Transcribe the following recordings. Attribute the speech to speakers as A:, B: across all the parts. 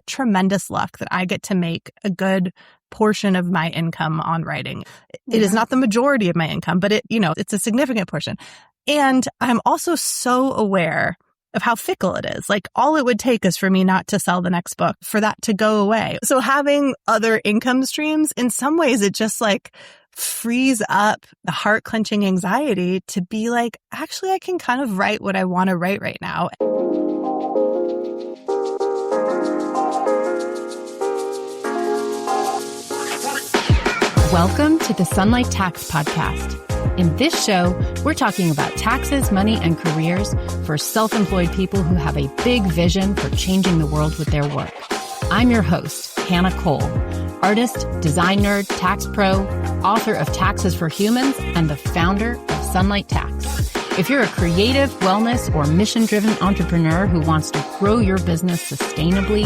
A: tremendous luck that I get to make a good portion of my income on writing. It is not the majority of my income, but it's a significant portion. And I'm also so aware of how fickle it is. Like, all it would take is for me not to sell the next book for that to go away. So having other income streams, in some ways, it just like frees up the heart-clenching anxiety to be like, actually, I can kind of write what I want to write right now.
B: Welcome to the Sunlight Tax Podcast. In this show, we're talking about taxes, money, and careers for self-employed people who have a big vision for changing the world with their work. I'm your host, Hannah Cole, artist, design nerd, tax pro, author of Taxes for Humans, and the founder of Sunlight Tax. If you're a creative, wellness, or mission-driven entrepreneur who wants to grow your business sustainably,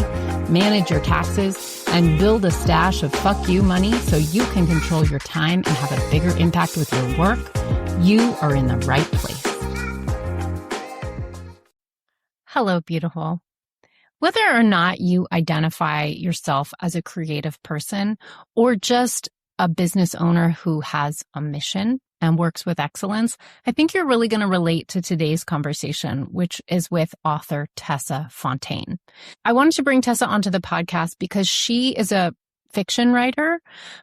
B: manage your taxes, and build a stash of fuck you money so you can control your time and have a bigger impact with your work, you are in the right place. Hello, beautiful. Whether or not you identify yourself as a creative person or just a business owner who has a mission and works with excellence, I think you're really going to relate to today's conversation, which is with author Tessa Fontaine. I wanted to bring Tessa onto the podcast because she is a fiction writer,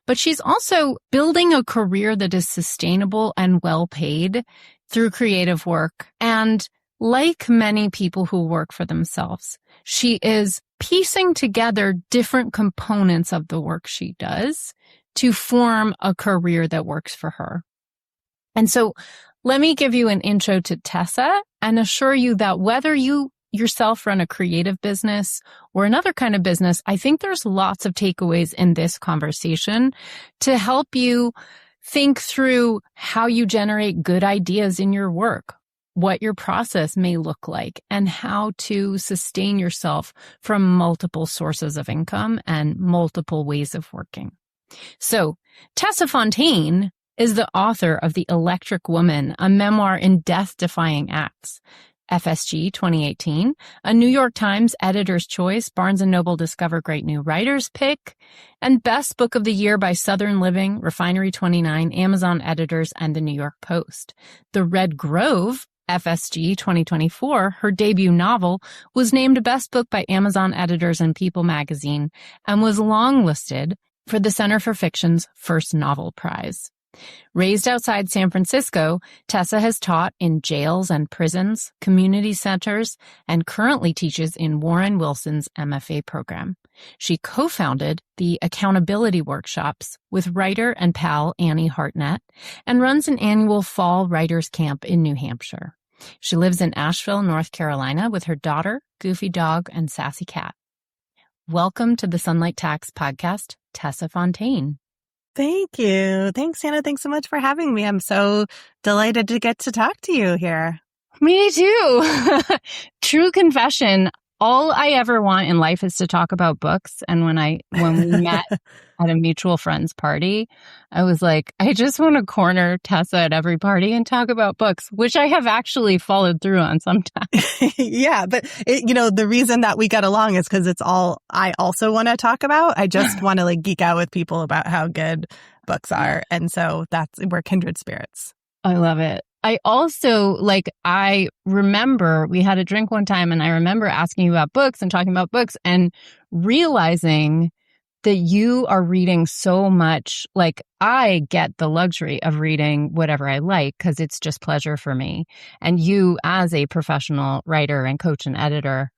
B: but she's also building a career that is sustainable and well paid through creative work. And like many people who work for themselves, she is piecing together different components of the work she does to form a career that works for her. And so let me give you an intro to Tessa and assure you that whether you yourself run a creative business or another kind of business, I think there's lots of takeaways in this conversation to help you think through how you generate good ideas in your work, what your process may look like, and how to sustain yourself from multiple sources of income and multiple ways of working. So Tessa Fontaine is the author of The Electric Woman, a memoir in death-defying acts, FSG 2018, a New York Times Editor's Choice, Barnes & Noble Discover Great New Writers pick, and Best Book of the Year by Southern Living, Refinery 29, Amazon Editors, and The New York Post. The Red Grove, FSG 2024, her debut novel, was named Best Book by Amazon Editors and People magazine and was longlisted for the Center for Fiction's First Novel Prize. Raised outside San Francisco, Tessa has taught in jails and prisons, community centers, and currently teaches in Warren Wilson's MFA program. She co-founded the Accountability Workshops with writer and pal Annie Hartnett and runs an annual fall writers camp in New Hampshire. She lives in Asheville, North Carolina with her daughter, Goofy Dog, and Sassy Cat. Welcome to the Sunlight Tax Podcast, Tessa Fontaine.
A: Thank you. Thanks, Hannah. Thanks so much for having me. I'm so delighted to get to talk to you here.
B: Me too. True confession. All I ever want in life is to talk about books. And when we met at a mutual friend's party, I was like, I just want to corner Tessa at every party and talk about books, which I have actually followed through on sometimes.
A: Yeah, but the reason that we get along is because it's all I also want to talk about. I just want to like geek out with people about how good books are. And so we're kindred spirits.
B: I love it. I also, I remember we had a drink one time and I remember asking you about books and talking about books and realizing that you are reading so much. Like, I get the luxury of reading whatever I like because it's just pleasure for me. And you, as a professional writer and coach and editor,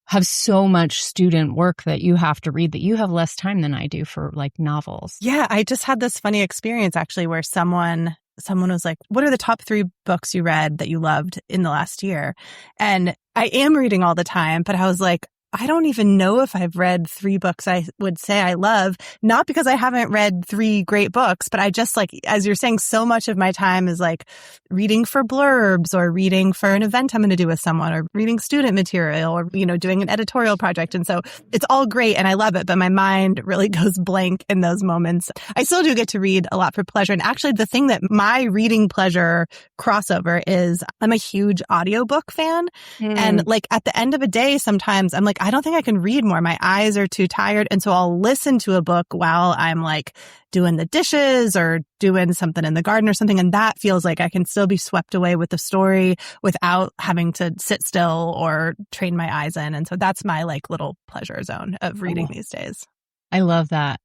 B: have so much student work that you have to read that you have less time than I do for like novels.
A: Yeah, I just had this funny experience actually where someone was like, what are the top 3 books you read that you loved in the last year? And I am reading all the time, but I was like, I don't even know if I've read 3 books I would say I love, not because I haven't read 3 great books, but I just like, as you're saying, so much of my time is like reading for blurbs or reading for an event I'm going to do with someone or reading student material or, doing an editorial project. And so it's all great and I love it, but my mind really goes blank in those moments. I still do get to read a lot for pleasure. And actually the thing that my reading pleasure crossover is I'm a huge audiobook fan. And like at the end of a day, sometimes I'm like, like, I don't think I can read more. My eyes are too tired. And so I'll listen to a book while I'm like doing the dishes or doing something in the garden or something. And that feels like I can still be swept away with the story without having to sit still or train my eyes in. And so that's my like little pleasure zone of reading these days.
B: I love that.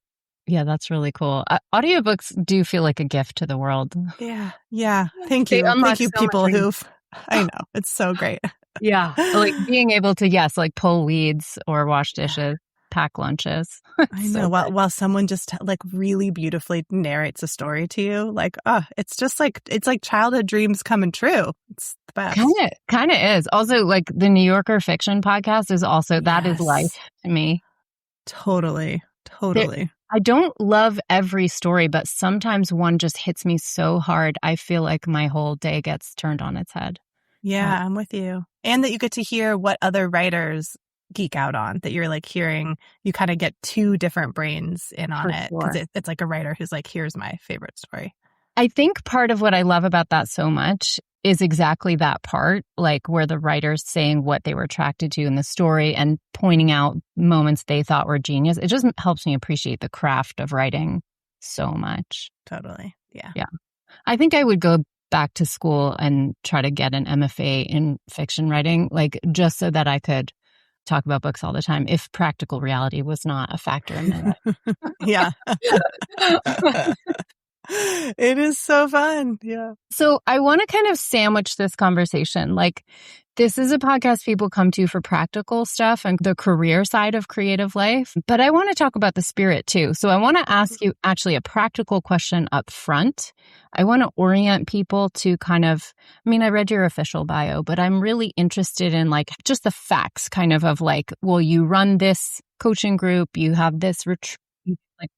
B: Yeah, that's really cool. Audiobooks do feel like a gift to the world.
A: Yeah. Yeah. Thank
B: They
A: you.
B: unlock
A: Thank you,
B: so
A: people
B: much.
A: who've, I know, it's so great.
B: Yeah. Like being able to, yes, like pull weeds or wash dishes, pack lunches.
A: I know. While someone just like really beautifully narrates a story to you, like, it's just like, it's like childhood dreams coming true. It's the best.
B: Kind of is. Also, like the New Yorker fiction podcast is also, that is life to me.
A: Totally.
B: I don't love every story, but sometimes one just hits me so hard. I feel like my whole day gets turned on its head.
A: Yeah, I'm with you. And that you get to hear what other writers geek out on, that you're like hearing, you kind of get two different brains in on it. Because it's like a writer who's like, here's my favorite story.
B: I think part of what I love about that so much is exactly that part, like where the writer's saying what they were attracted to in the story and pointing out moments they thought were genius. It just helps me appreciate the craft of writing so much.
A: Totally. Yeah.
B: Yeah. I think I would go back to school and try to get an MFA in fiction writing, like just so that I could talk about books all the time if practical reality was not a factor in my life.
A: Yeah. It is so fun. Yeah.
B: So I want to kind of sandwich this conversation. Like, this is a podcast people come to for practical stuff and the career side of creative life. But I want to talk about the spirit too. So I want to ask you actually a practical question up front. I want to orient people to kind of, I mean, I read your official bio, but I'm really interested in like just the facts kind of like, well, you run this coaching group, you have this retreat. Like,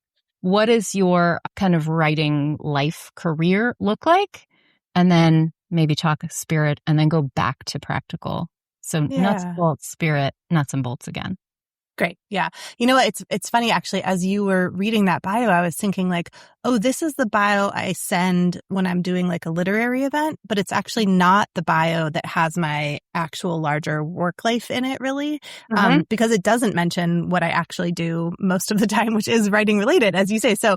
B: what does your kind of writing life career look like? And then maybe talk spirit and then go back to practical. So nuts, bolts, spirit, nuts and bolts again.
A: Great. Yeah. You know what? It's funny, actually, as you were reading that bio, I was thinking like, oh, this is the bio I send when I'm doing like a literary event, but it's actually not the bio that has my actual larger work life in it, really, because it doesn't mention what I actually do most of the time, which is writing related, as you say. So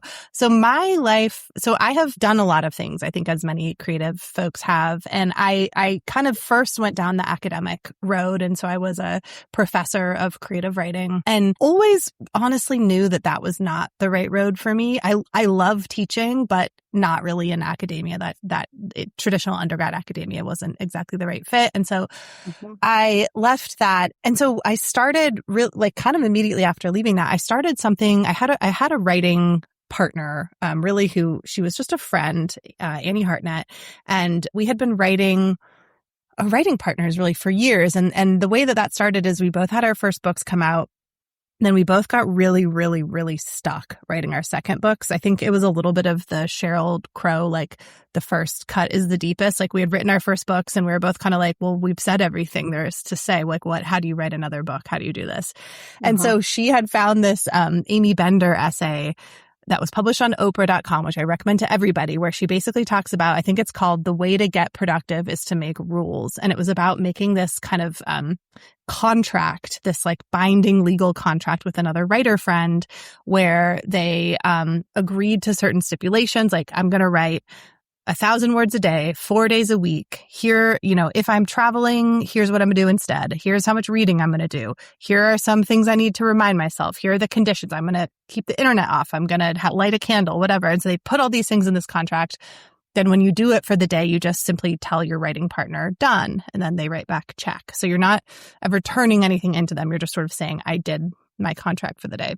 A: my life, so I have done a lot of things, I think, as many creative folks have. And I kind of first went down the academic road. And so I was a professor of creative writing and always honestly knew that that was not the right road for me. I love teaching, but not really in academia. Traditional undergrad academia wasn't exactly the right fit. And so I left that. And so I started kind of immediately after leaving that, I started something. I had a writing partner, really, who she was just a friend, Annie Hartnett. And we had been writing partners really for years. And the way that started is we both had our first books come out. Then we both got really, really, really stuck writing our second books. I think it was a little bit of the Sheryl Crow, like the first cut is the deepest. Like we had written our first books and we were both kind of like, well, we've said everything there is to say. Like how do you write another book? How do you do this? And so she had found this Amy Bender essay that was published on Oprah.com, which I recommend to everybody, where she basically talks about, I think it's called The Way to Get Productive is to Make Rules. And it was about making this kind of contract, this like binding legal contract with another writer friend where they agreed to certain stipulations, like I'm going to write 1,000 words a day, 4 days a week. Here, if I'm traveling, here's what I'm going to do instead. Here's how much reading I'm going to do. Here are some things I need to remind myself. Here are the conditions. I'm going to keep the internet off. I'm going to light a candle, whatever. And so they put all these things in this contract. Then when you do it for the day, you just simply tell your writing partner, done. And then they write back, check. So you're not ever turning anything into them. You're just sort of saying, I did my contract for the day.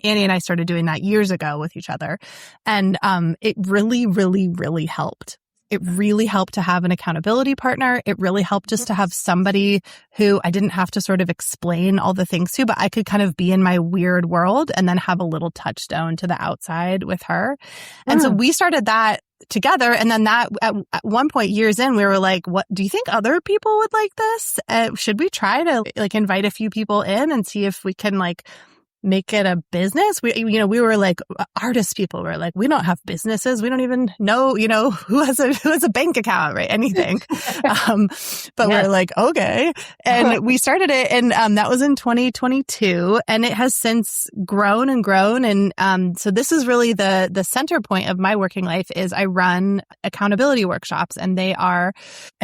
A: Annie and I started doing that years ago with each other. And it really, really, really helped. It really helped to have an accountability partner. It really helped just to have somebody who I didn't have to sort of explain all the things to, but I could kind of be in my weird world and then have a little touchstone to the outside with her. And so we started that together. And then that at one point years in, we were like, what do you think other people would like this? Should we try to like invite a few people in and see if we can like make it a business. We were like artist people were like, we don't have businesses. We don't even know, who has a bank account, right? Anything. But we're like, okay. And we started it and, that was in 2022 and it has since grown and grown. And, so this is really the center point of my working life is I run accountability workshops and I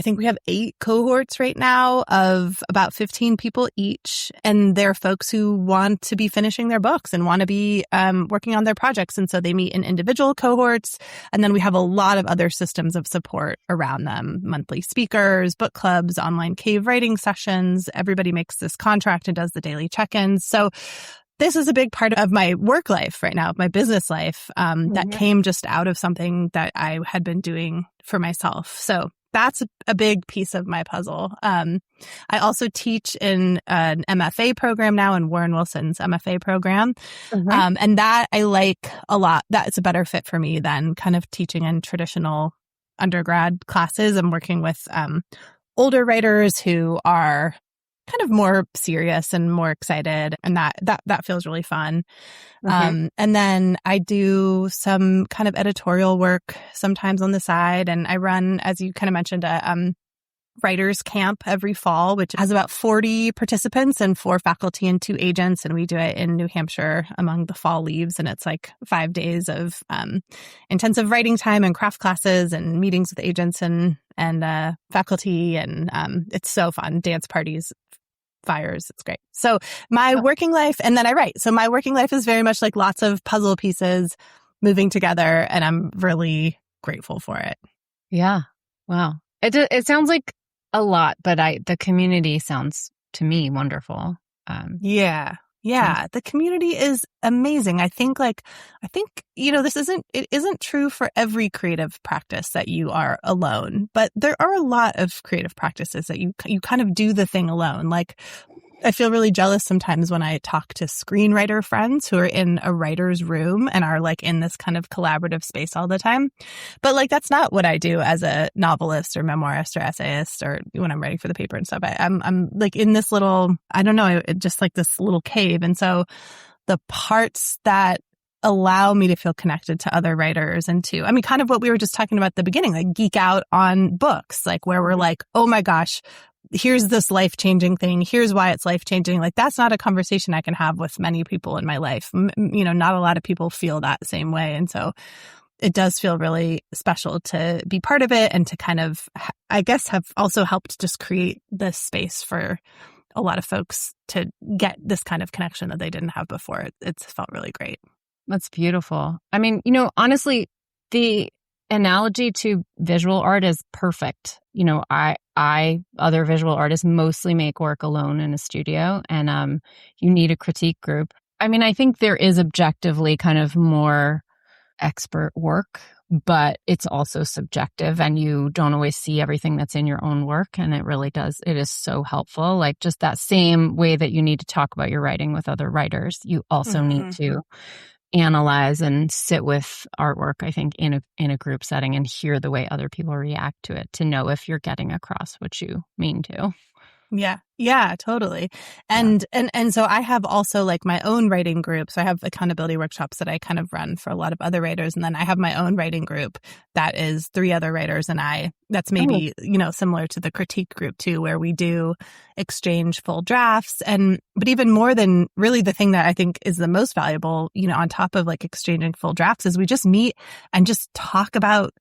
A: think we have 8 cohorts right now of about 15 people each. And they're folks who want to be finishing their books and want to be working on their projects. And so they meet in individual cohorts. And then we have a lot of other systems of support around them, monthly speakers, book clubs, online cave writing sessions. Everybody makes this contract and does the daily check-ins. So this is a big part of my work life right now, of my business life, that came just out of something that I had been doing for myself. So that's a big piece of my puzzle. I also teach in an MFA program now, in Warren Wilson's MFA program. And that I like a lot. That's a better fit for me than kind of teaching in traditional undergrad classes. I'm working with older writers who are kind of more serious and more excited. And that feels really fun. And then I do some kind of editorial work sometimes on the side. And I run, as you kind of mentioned, a writers camp every fall, which has about 40 participants and 4 faculty and 2 agents. And we do it in New Hampshire among the fall leaves. And it's like 5 days of intensive writing time and craft classes and meetings with agents and faculty. And it's so fun. Dance parties, fires. It's great. So my working life, and then I write. So my working life is very much like lots of puzzle pieces moving together. And I'm really grateful for it.
B: Yeah. Wow. It sounds like a lot, but the community sounds to me wonderful.
A: Yeah. The community is amazing. I think it isn't true for every creative practice that you are alone, but there are a lot of creative practices that you kind of do the thing alone. Like, I feel really jealous sometimes when I talk to screenwriter friends who are in a writer's room and are like in this kind of collaborative space all the time. But like, that's not what I do as a novelist or memoirist or essayist or when I'm writing for the paper and stuff. I'm like in this little, I don't know, just like this little cave. And so the parts that allow me to feel connected to other writers and to, I mean, kind of what we were just talking about at the beginning, like geek out on books, like where we're like, oh my gosh, here's this life-changing thing. Here's why it's life-changing. Like, that's not a conversation I can have with many people in my life. Not a lot of people feel that same way. And so it does feel really special to be part of it and to kind of, I guess, have also helped just create this space for a lot of folks to get this kind of connection that they didn't have before. It's felt really great.
B: That's beautiful. I mean, honestly, the analogy to visual art is perfect. Other visual artists mostly make work alone in a studio, and you need a critique group. I mean, I think there is objectively kind of more expert work, but it's also subjective, and you don't always see everything that's in your own work. And it is so helpful. Like, just that same way that you need to talk about your writing with other writers, you also need to analyze and sit with artwork, I think, in a group setting and hear the way other people react to it to know if you're getting across what you mean to.
A: Yeah, totally. And so I have also like my own writing group. So I have accountability workshops that I kind of run for a lot of other writers. And then I have my own writing group that is 3 other writers and I, that's maybe, similar to the critique group too, where we do exchange full drafts. But even more than really the thing that I think is the most valuable, on top of like exchanging full drafts is we just meet and just talk about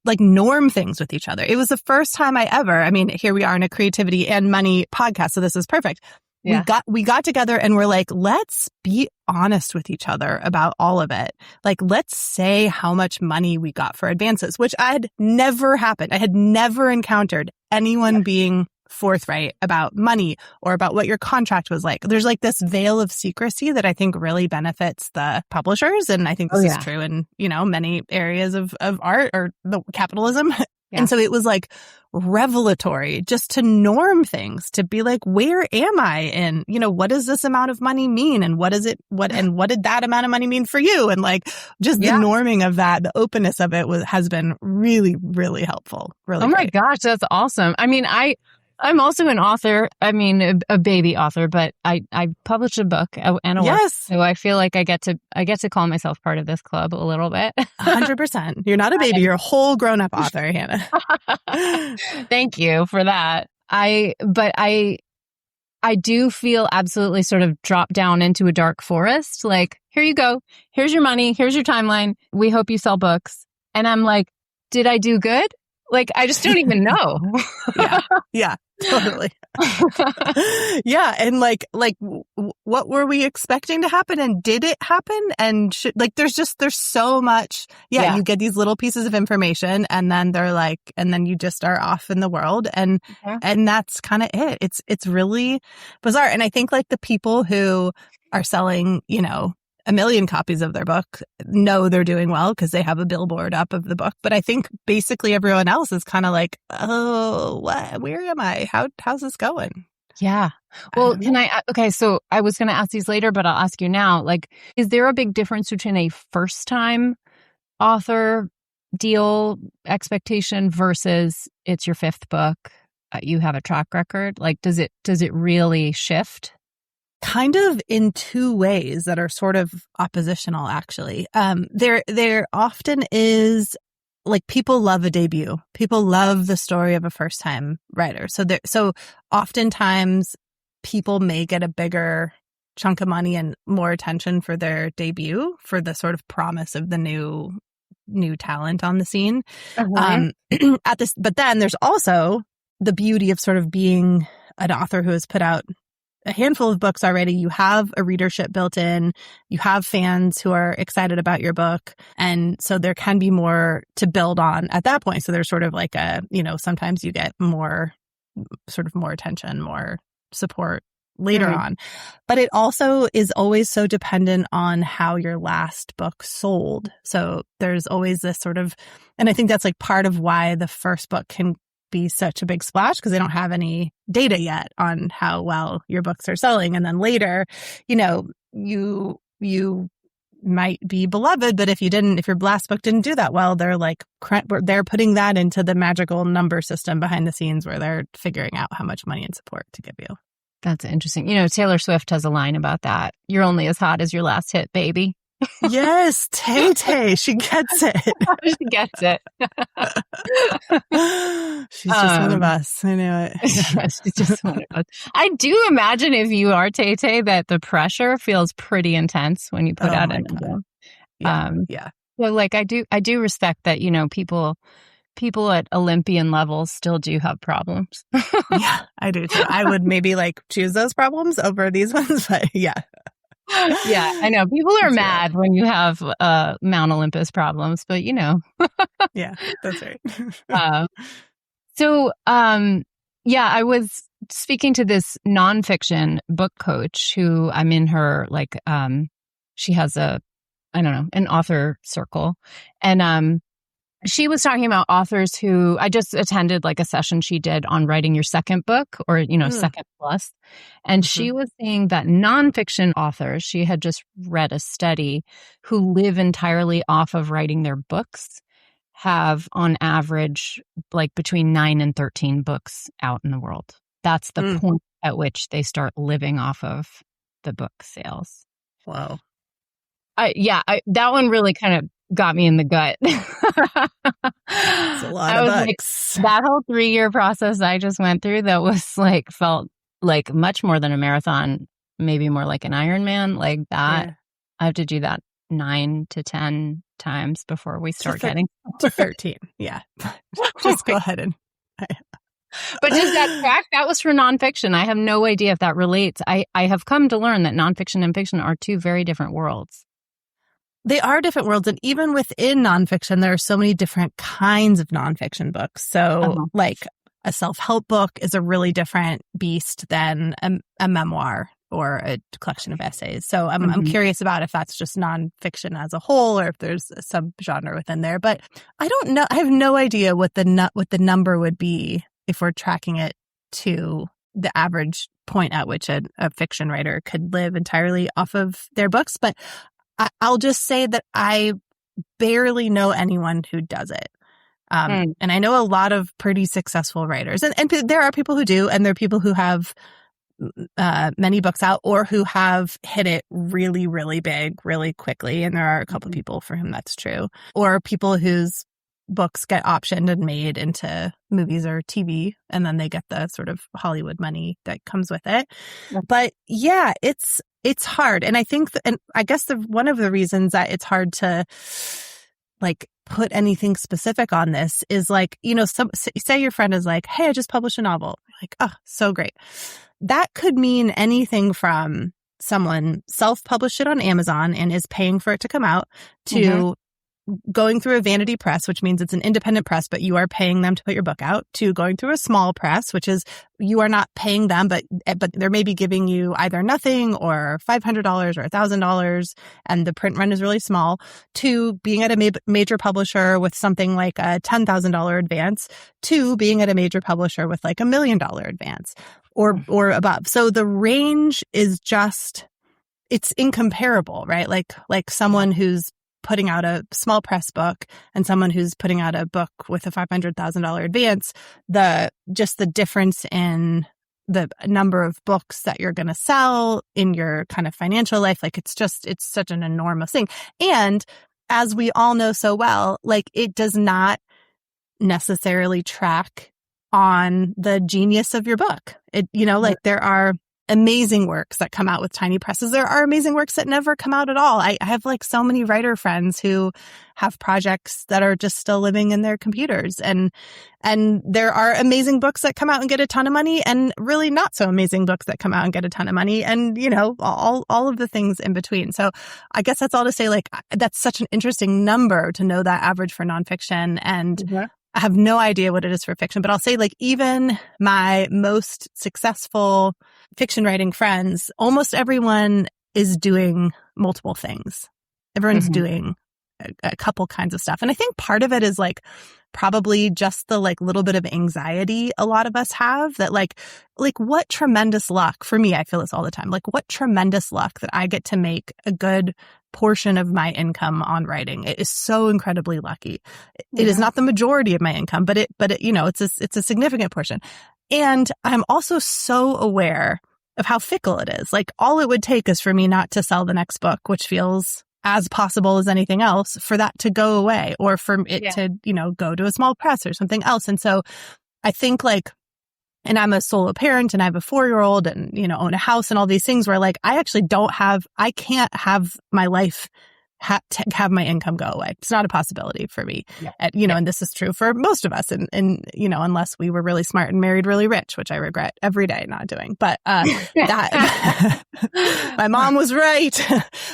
A: like norm things with each other. It was the first time here we are in a creativity and money podcast. So this is perfect. Yeah. We got together and we're like, let's be honest with each other about all of it. Like, let's say how much money we got for advances, which had never happened. I had never encountered anyone being forthright about money or about what your contract was like. There's like this veil of secrecy that I think really benefits the publishers. And I think this is true in, many areas of art or the capitalism. Yeah. And so it was like revelatory just to norm things, to be like, where am I in, what does this amount of money mean? And what did that amount of money mean for you? And like just the norming of that, the openness of it has been really, really helpful. Really
B: my gosh, that's awesome. I mean, I'm also an author. I mean, a baby author, but I published a book and a work.
A: Yes.
B: So I feel like I get to call myself part of this club a little bit.
A: 100%. You're not a baby. You're a whole grown-up author, Hannah.
B: Thank you for that. But I do feel absolutely sort of dropped down into a dark forest. Like, here you go. Here's your money. Here's your timeline. We hope you sell books. And I'm like, did I do good? Like, I just don't even know.
A: Yeah, totally. Yeah. And like, what were we expecting to happen? And did it happen? And there's so much. Yeah. You get these little pieces of information and then and then you just are off in the world. And that's kind of it. It's really bizarre. And I think like the people who are selling, 1 million copies of their book know they're doing well because they have a billboard up of the book. But I think basically everyone else is kind of like, oh, where am I? How's this going?
B: Yeah. Well, so I was going to ask these later, but I'll ask you now. Like, is there a big difference between a first-time author deal expectation versus it's your 5th book, you have a track record? Like, does it really shift?
A: Kind of in 2 ways that are sort of oppositional, actually. There often is, like, people love a debut. People love the story of a first-time writer. So oftentimes people may get a bigger chunk of money and more attention for their debut, for the sort of promise of the new talent on the scene. But then there's also the beauty of sort of being an author who has put out a handful of books already. You have a readership built in. You have fans who are excited about your book. And so there can be more to build on at that point. So there's sort of like sometimes you get more attention, more support later on. But it also is always so dependent on how your last book sold. So there's always this sort of, and I think that's like part of why the first book can be such a big splash, because they don't have any data yet on how well your books are selling. And then later, you might be beloved, but if your last book didn't do that well, they're putting that into the magical number system behind the scenes where they're figuring out how much money and support to give you.
B: That's interesting. Taylor Swift has a line about that. You're only as hot as your last hit, baby.
A: Yes, Tay-Tay, she gets it.
B: She gets it.
A: She's just one of us. I know it.
B: She's just one of us. I do imagine if you are Tay-Tay that the pressure feels pretty intense when you put out an album.
A: Yeah.
B: So like I do respect that, people at Olympian levels still do have problems.
A: Yeah, I do too. I would maybe choose those problems over these ones, but yeah.
B: Yeah, I know. People are mad when you have Mount Olympus problems, but
A: Yeah, that's right.
B: I was speaking to this nonfiction book coach who I'm in her, she has an author circle. And she was talking about authors who, I just attended a session she did on writing your second book or, second plus. And she was saying that nonfiction authors, she had just read a study, who live entirely off of writing their books have on average between 9 and 13 books out in the world. That's the point at which they start living off of the book sales.
A: Wow.
B: That one really kind of got me in the gut.
A: It's a lot of bucks.
B: That whole 3-year process I just went through, that was felt like much more than a marathon, maybe more like an Ironman. Like that, yeah. I have to do that 9 to 10 times before we start getting
A: to 13. Yeah, just go ahead and.
B: But just that track, that was for nonfiction. I have no idea if that relates. I have come to learn that nonfiction and fiction are 2 very different worlds.
A: They are different worlds. And even within nonfiction, there are so many different kinds of nonfiction books. So a self-help book is a really different beast than a memoir or a collection of essays. So I'm curious about if that's just nonfiction as a whole or if there's a subgenre within there. But I don't know. I have no idea what the number would be if we're tracking it to the average point at which a fiction writer could live entirely off of their books. But I'll just say that I barely know anyone who does it. And I know a lot of pretty successful writers, and there are people who do, and there are people who have many books out or who have hit it really, really big, really quickly. And there are a couple of people for whom that's true, or people whose books get optioned and made into movies or TV, and then they get the sort of Hollywood money that comes with it. But yeah, it's hard. And I think, and I guess one of the reasons that it's hard to like put anything specific on this is like, say your friend is like, hey, I just published a novel. Like, oh, so great. That could mean anything from someone self-published it on Amazon and is paying for it to come out to going through a vanity press, which means it's an independent press, but you are paying them to put your book out, to going through a small press, which is you are not paying them, but they're maybe giving you either nothing or $500 or $1,000, and the print run is really small, to being at a major publisher with something like a $10,000 advance, to being at a major publisher with like $1 million advance or above. So the range is just, it's incomparable, right? Like someone who's putting out a small press book and someone who's putting out a book with a $500,000 advance, the difference in the number of books that you're going to sell in your kind of financial life, like it's such an enormous thing. And as we all know so well, like it does not necessarily track on the genius of your book. Like there are amazing works that come out with tiny presses. There are amazing works that never come out at all. I have like so many writer friends who have projects that are just still living in their computers. And there are amazing books that come out and get a ton of money, and really not so amazing books that come out and get a ton of money, and all of the things in between. So I guess that's all to say, like, that's such an interesting number to know that average for nonfiction. And I have no idea what it is for fiction, but I'll say like even my most successful fiction writing friends, almost everyone is doing multiple things. Everyone's doing a couple kinds of stuff. And I think part of it is like probably just the like little bit of anxiety a lot of us have, that like what tremendous luck, for me, I feel this all the time, like what tremendous luck that I get to make a good portion of my income on writing. It is so incredibly lucky. It is not the majority of my income, but it's a significant portion. And I'm also so aware of how fickle it is. Like all it would take is for me not to sell the next book, which feels as possible as anything else, for that to go away, or for it to, go to a small press or something else. And so I think like, and I'm a solo parent and I have a 4-year-old and, own a house and all these things where like, I can't have my life have my income go away. It's not a possibility for me. And this is true for most of us. And unless we were really smart and married really rich, which I regret every day not doing. But that my mom was right.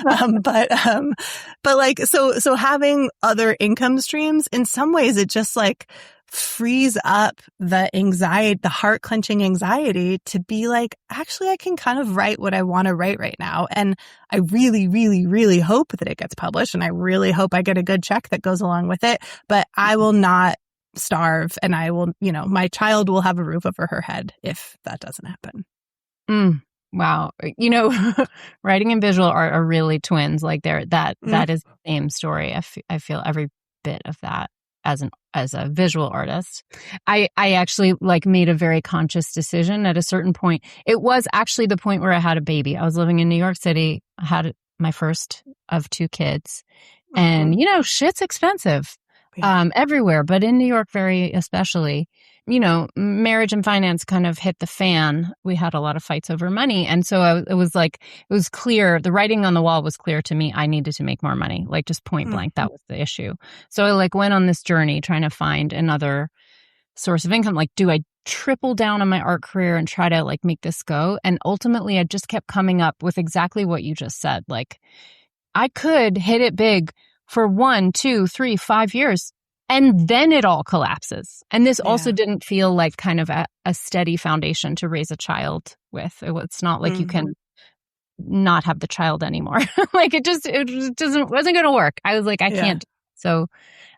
A: But like, so having other income streams, in some ways, it just like frees up the anxiety, the heart clenching anxiety to be like, actually, I can kind of write what I want to write right now. And I really, really, really hope that it gets published. And I really hope I get a good check that goes along with it. But I will not starve, and I will, my child will have a roof over her head if that doesn't happen.
B: Wow. Writing and visual art are really twins. Like that is the same story. I feel every bit of that. As a visual artist, I actually like made a very conscious decision at a certain point. It was actually the point where I had a baby. I was living in New York City. I had my first of 2 kids, and shit's expensive everywhere, but in New York very especially. Marriage and finance kind of hit the fan. We had a lot of fights over money. And so it was clear, the writing on the wall was clear to me. I needed to make more money, like just point blank. That was the issue. So I like went on this journey trying to find another source of income. Like, do I triple down on my art career and try to like make this go? And ultimately I just kept coming up with exactly what you just said. Like I could hit it big for 1, 2, 3, 5 years. And then it all collapses. And this also didn't feel like kind of a steady foundation to raise a child with. It's not like you can not have the child anymore. Like it wasn't going to work. I was like, I can't. So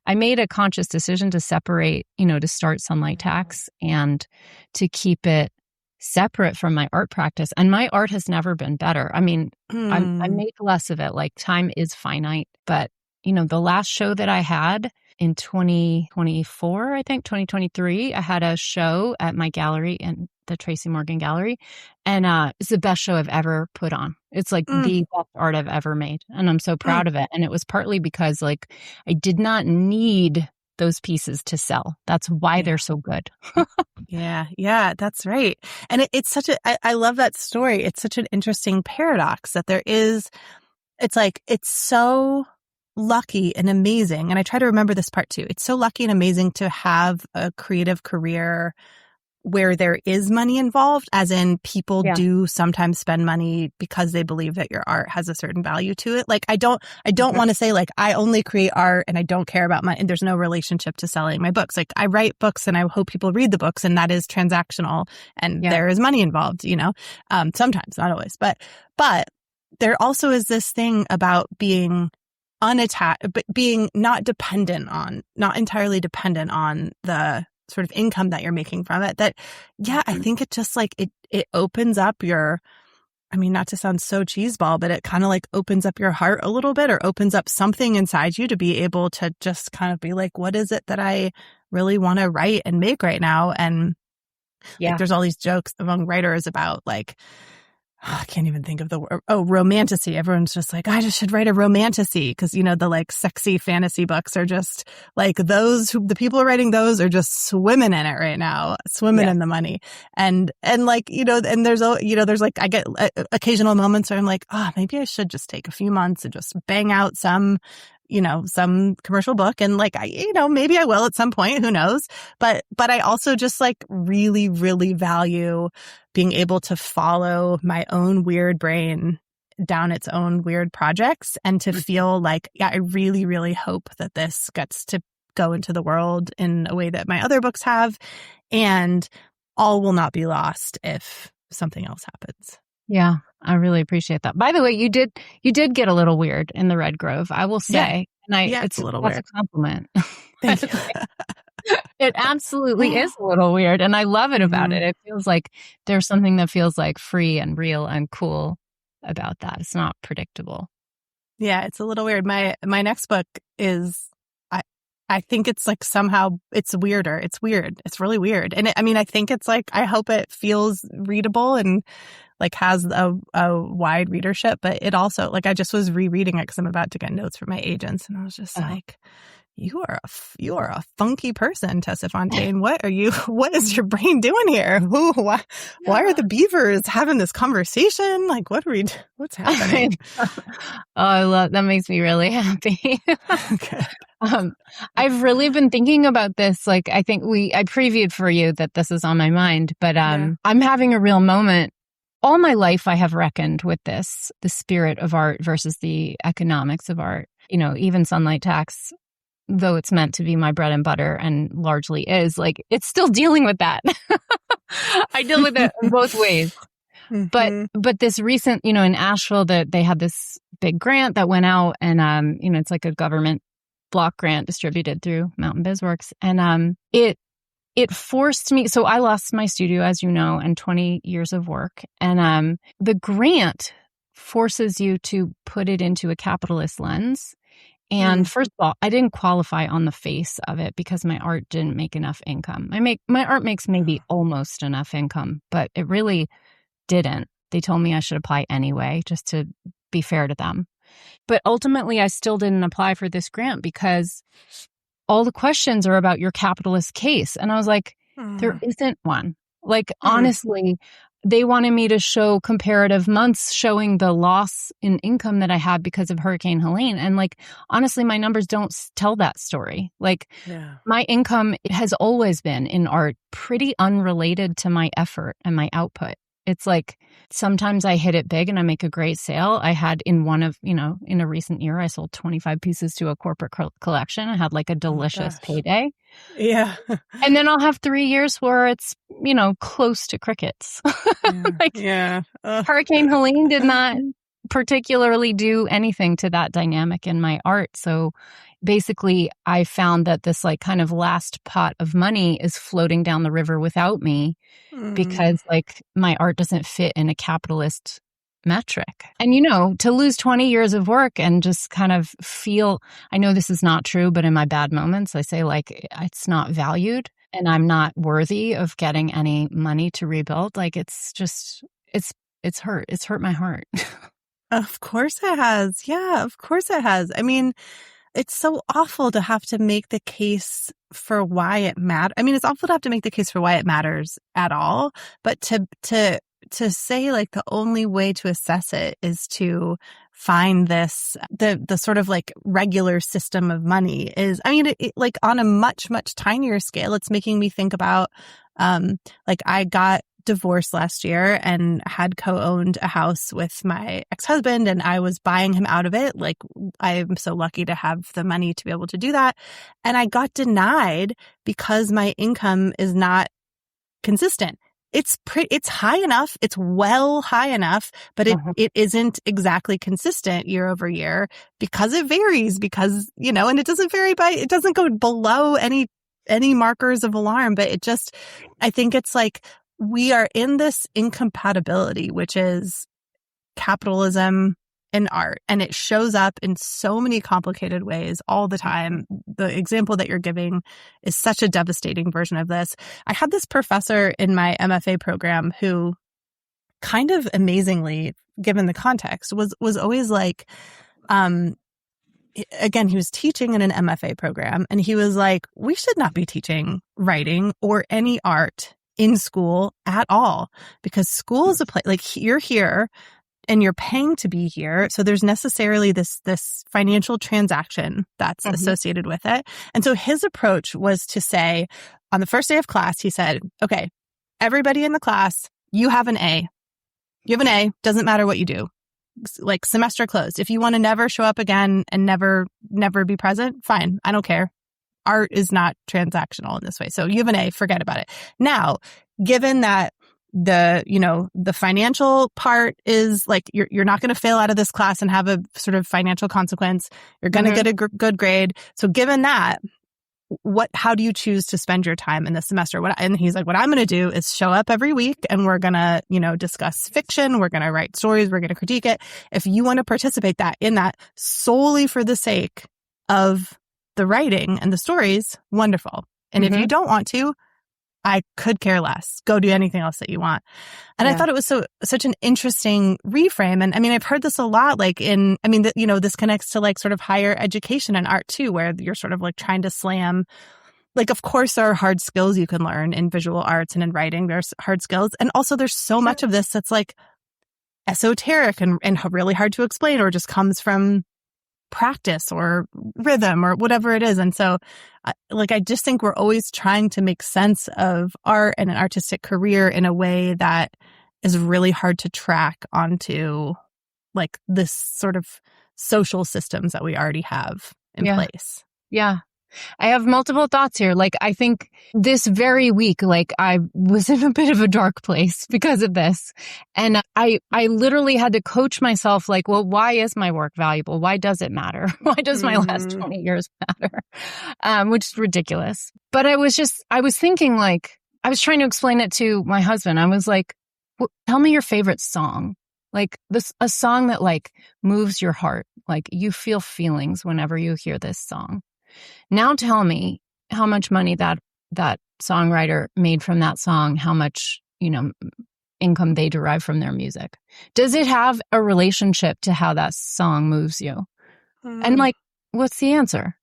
B: I made a conscious decision to separate, to start Sunlight Tax and to keep it separate from my art practice. And my art has never been better. I mean, I make less of it. Like time is finite. But, the last show that I had, in 2024, I think 2023, I had a show at my gallery in the Tracy Morgan Gallery. And it's the best show I've ever put on. It's like the best art I've ever made. And I'm so proud of it. And it was partly because like I did not need those pieces to sell. That's why they're so good.
A: Yeah, that's right. And it's such I love that story. It's such an interesting paradox that it's like, it's so lucky and amazing. And I try to remember this part too. It's so lucky and amazing to have a creative career where there is money involved, as in people do sometimes spend money because they believe that your art has a certain value to it. Like I don't want to say like I only create art and I don't care about money and there's no relationship to selling my books. Like I write books and I hope people read the books and that is transactional and there is money involved, sometimes, not always, but there also is this thing about being unattached, but being not entirely dependent on the sort of income that you're making from it. That, I think it just like, it opens up not to sound so cheeseball, but it kind of like opens up your heart a little bit or opens up something inside you to be able to just kind of be like, what is it that I really want to write and make right now? And like, there's all these jokes among writers about like, I can't even think of the word. Oh, romantasy. Everyone's just like, I just should write a romantasy because, the like sexy fantasy books are just like the people writing those are just swimming in it right now, swimming in the money. And like, and there's like, I get occasional moments where I'm like, maybe I should just take a few months and just bang out some commercial book. And like, maybe I will at some point, who knows? But I also just like really, really value being able to follow my own weird brain down its own weird projects and to feel like, I really, really hope that this gets to go into the world in a way that my other books have. And all will not be lost if something else happens.
B: Yeah, I really appreciate that. By the way, you did get a little weird in the Red Grove, I will say. And it's a little weird. That's a compliment.
A: Thank you.
B: It absolutely is a little weird. And I love it about it. It feels like there's something that feels like free and real and cool about that. It's not predictable.
A: Yeah, it's a little weird. My next book is, I think it's like somehow it's weirder. It's weird. It's really weird. And I think it's like, I hope it feels readable and like has a wide readership, but it also like, I just was rereading it because I'm about to get notes from my agents. And I was just like, you are a funky person, Tessa Fontaine. What is your brain doing here? Why are the beavers having this conversation? Like, what's happening?
B: I love, that makes me really happy.
A: Okay.
B: I've really been thinking about this. Like, I think I previewed for you that this is on my mind, but I'm having a real moment. All my life, I have reckoned with the spirit of art versus the economics of art. Even Sunlight Tax, though it's meant to be my bread and butter and largely is, like, it's still dealing with that. I deal with it in both ways. But this recent, in Asheville, that they had this big grant that went out and, it's like a government block grant distributed through Mountain BizWorks. And it forced me, so I lost my studio, as you know, and 20 years of work. And the grant forces you to put it into a capitalist lens. And first of all, I didn't qualify on the face of it because my art didn't make enough income. My art makes maybe almost enough income, but it really didn't. They told me I should apply anyway, just to be fair to them. But ultimately, I still didn't apply for this grant because all the questions are about your capitalist case. And I was like, there isn't one. Like, honestly, they wanted me to show comparative months showing the loss in income that I had because of Hurricane Helene. And like, honestly, my numbers don't tell that story. Like, my income has always been in art pretty unrelated to my effort and my output. It's like, sometimes I hit it big and I make a great sale. I had in a recent year, I sold 25 pieces to a corporate collection. I had like a delicious payday.
A: Yeah.
B: And then I'll have 3 years where it's, close to crickets. Hurricane Helene did not particularly do anything to that dynamic in my art. So basically, I found that this like kind of last pot of money is floating down the river without me because like my art doesn't fit in a capitalist metric. And, to lose 20 years of work and just kind of feel, I know this is not true, but in my bad moments, I say like, it's not valued and I'm not worthy of getting any money to rebuild. Like, it's hurt. It's hurt my heart.
A: Of course it has. Yeah, of course it has. I mean, it's so awful to have to make the case for why it matters. I mean, it's awful to have to make the case for why it matters at all. But to say like the only way to assess it is to find the sort of like regular system of money is, I mean, it like on a much, much tinier scale, it's making me think about, like I got divorced last year and had co-owned a house with my ex-husband, and I was buying him out of it. Like, I'm so lucky to have the money to be able to do that. And I got denied because my income is not consistent. It's high enough. It's well high enough, but it isn't exactly consistent year over year because it varies and it doesn't vary it doesn't go below any markers of alarm, but I think it's like, we are in this incompatibility, which is capitalism and art, and it shows up in so many complicated ways all the time. The example that you're giving is such a devastating version of this. I had this professor in my MFA program who kind of amazingly, given the context, was always like, again, he was teaching in an MFA program, and he was like, we should not be teaching writing or any art in school at all, because school is a place, like, you're here and you're paying to be here. So there's necessarily this financial transaction that's associated with it. And so his approach was to say, on the first day of class, he said, okay, everybody in the class, you have an A. You have an A, doesn't matter what you do. Like, semester closed. If you want to never show up again and never be present, fine. I don't care. Art is not transactional in this way. So you have an A, forget about it. Now, given that the financial part is like, you're not going to fail out of this class and have a sort of financial consequence. You're going to get a good grade. So given that, how do you choose to spend your time in the semester? And he's like, what I'm going to do is show up every week and we're going to, discuss fiction. We're going to write stories. We're going to critique it. If you want to participate in that solely for the sake of the writing and the stories, wonderful. And if you don't want to, I could care less. Go do anything else that you want. And I thought it was such an interesting reframe. And I mean, I've heard this a lot, like this connects to like sort of higher education and art too, where you're sort of like trying to slam, like, of course there are hard skills you can learn in visual arts and in writing. There's hard skills. And also there's so much of this that's like esoteric and really hard to explain, or just comes from practice or rhythm or whatever it is. And so I just think we're always trying to make sense of art and an artistic career in a way that is really hard to track onto like this sort of social systems that we already have in place. Yeah.
B: I have multiple thoughts here. Like, I think this very week, like, I was in a bit of a dark place because of this. And I literally had to coach myself, like, well, why is my work valuable? Why does it matter? Why does my last 20 years matter? Which is ridiculous. But I was thinking, like, I was trying to explain it to my husband. I was like, well, tell me your favorite song. Like, a song that like moves your heart. Like, you feel feelings whenever you hear this song. Now tell me how much money that songwriter made from that song, how much, income they derive from their music. Does it have a relationship to how that song moves you? And like, what's the answer?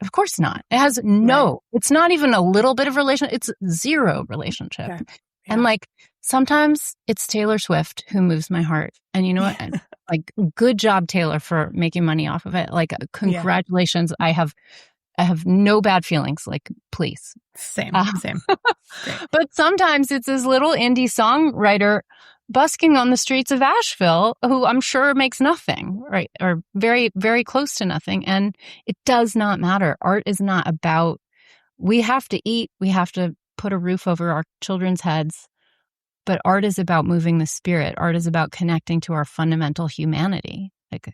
B: Of course not. It has it's not even a little bit of relation. It's zero relationship. Yeah. Yeah. And like, sometimes it's Taylor Swift who moves my heart. And you know what? Like, good job, Taylor, for making money off of it. Like, congratulations. Yeah. I have no bad feelings. Like, please.
A: Same.
B: But sometimes it's this little indie songwriter busking on the streets of Asheville who I'm sure makes nothing, right? Or very, very close to nothing. And it does not matter. Art is not about, we have to eat. We have to put a roof over our children's heads. But art is about moving the spirit. Art is about connecting to our fundamental humanity. Like,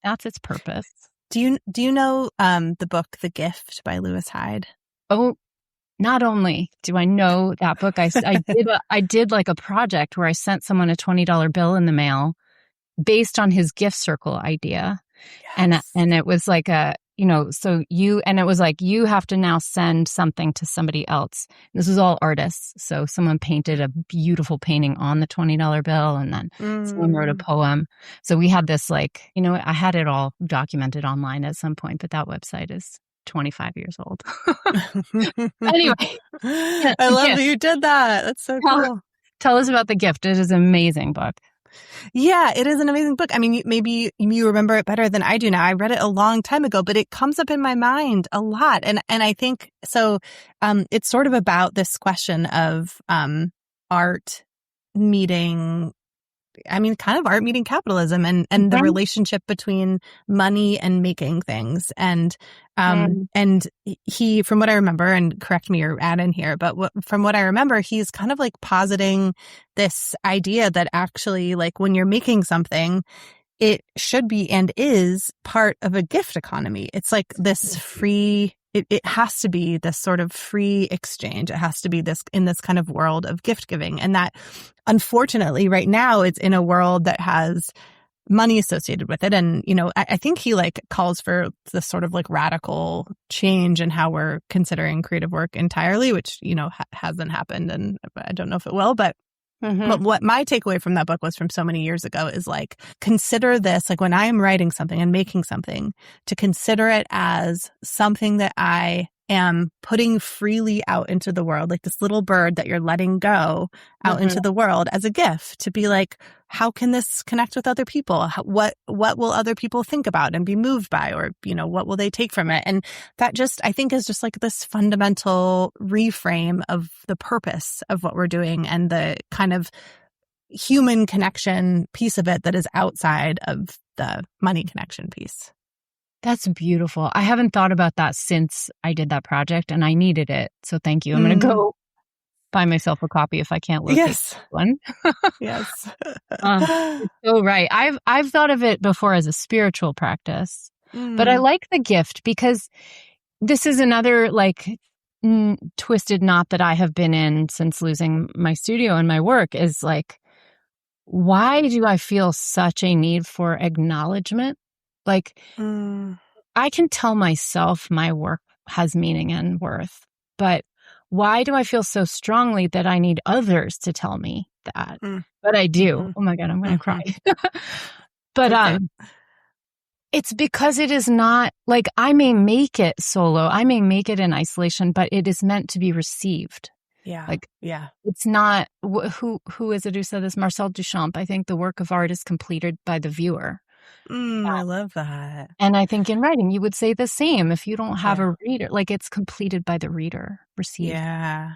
B: that's its purpose.
A: Do you know the book The Gift by Lewis Hyde?
B: Oh, not only do I know that book, I did like a project where I sent someone a $20 bill in the mail based on his gift circle idea.
A: Yes.
B: And it was like it was like, you have to now send something to somebody else. This was all artists. So someone painted a beautiful painting on the $20 bill, and then someone wrote a poem. So we had this I had it all documented online at some point, but that website is 25 years old. Anyway.
A: I love that you did that. That's so cool.
B: Tell us about The Gift. It is an amazing book.
A: Yeah, it is an amazing book. I mean, maybe you remember it better than I do now. I read it a long time ago, but it comes up in my mind a lot. And I think so. It's sort of about this question of art meeting. I mean, kind of art meeting capitalism and the relationship between money and making things. And he, from what I remember, and correct me or add in here, but from what I remember, he's kind of like positing this idea that actually, like, when you're making something, it should be and is part of a gift economy. It's like this free, it has to be this sort of free exchange. It has to be this in this kind of world of gift giving. And that, unfortunately, right now, it's in a world that has money associated with it. And, I think he calls for this sort of radical change in how we're considering creative work entirely, which, hasn't happened. And I don't know if it will, but what my takeaway from that book was from so many years ago is consider this, when I am writing something and making something, to consider it as something that I am putting freely out into the world, like this little bird that you're letting go out into the world as a gift, to be how can this connect with other people? What will other people think about and be moved by, or, what will they take from it? And that just, I think, is just this fundamental reframe of the purpose of what we're doing and the kind of human connection piece of it that is outside of the money connection piece.
B: That's beautiful. I haven't thought about that since I did that project, and I needed it. So thank you. I'm going to go buy myself a copy if I can't locate one.
A: Yes.
B: It's so right. I've thought of it before as a spiritual practice, but I like The Gift because this is another twisted knot that I have been in since losing my studio and my work is why do I feel such a need for acknowledgement? I can tell myself my work has meaning and worth, but why do I feel so strongly that I need others to tell me that? But I do. Oh my God, I'm going to cry. But it's because it is not I may make it solo, I may make it in isolation, but it is meant to be received.
A: Yeah.
B: It's not who is it who said this? Marcel Duchamp. I think the work of art is completed by the viewer.
A: I love that.
B: And I think in writing, you would say the same. If you don't have a reader, it's completed by the reader, received.
A: Yeah.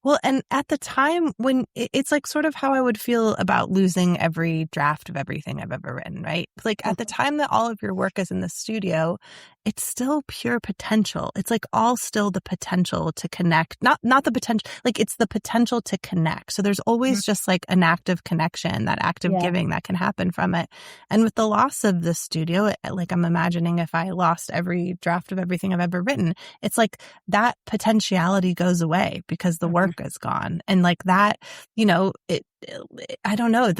A: Well, and at the time when it's sort of how I would feel about losing every draft of everything I've ever written, right? At the time that all of your work is in the studio, it's still pure potential. It's all still the potential to connect, not the potential, it's the potential to connect. So there's always just an active connection, that active giving that can happen from it. And with the loss of the studio, I'm imagining if I lost every draft of everything I've ever written, it's that potentiality goes away because the work is gone. And that, I don't know,